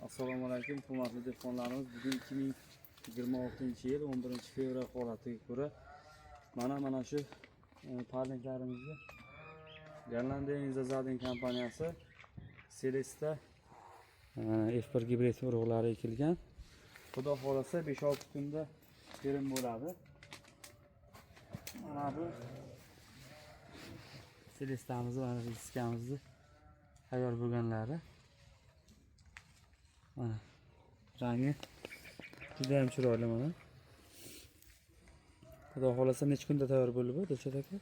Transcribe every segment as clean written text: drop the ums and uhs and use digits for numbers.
Assalomu alaykum, hurmatli dehqonlarimiz. Bugun 2026-yil 11-fevral holatiga ko'ra mana shu parniklarimizni Gollandiya Inzazadin kompaniyasi Celesta F1 gibrid urug'lari ekilgan. Xudo xolasa 5-6 kunda terim bo'ladi. Mana bu Celestamizni va riskamizni tayyor bo'lganlari. Mana rangi juda ham chiroyli mana. Xudo xolasa necha kunda tayyor bo'lib bu Dilshod aka?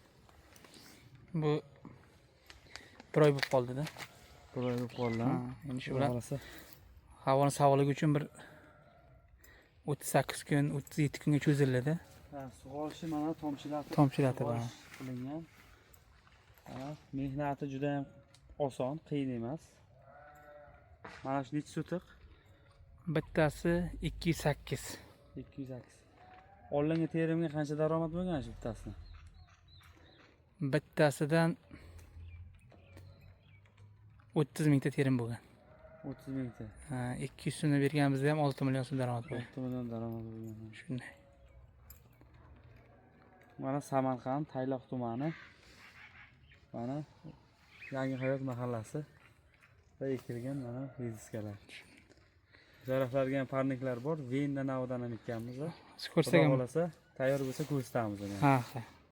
Bu bir oy bo'lib qoldi-da. Bir oy bo'lib qoldi. Endi shu bilan havoni sog'ligi uchun bir 38 kun, 37 kunga cho'ziladi. Ha, sug'orishi mana Tomchilatib qilingan. Mehnati juda ham oson, qiyin emas. Mana shu necha sotiq? Bittasi 208. 208. Olingan terimga qancha daromad bo'lgan shu bittasidan? Bittasidan 30 mingta terim bo'lgan. 30 mingta. 200 so'mni berganimizda ham 6 million so'm daromad bo'lgan. 6 million daromad bo'lgan. Shunday. Mana Samarqand, Tayloq tumani. Mana Yangi hayot mahallasi va ekilgan mana reziskalar. Zaraflarga ham parniklar bor. Vendan navidan ham ekkanmiz. Ko'rsak ham bo'lsa, tayyor bo'lsa ko'rsatamiz uni. Ha.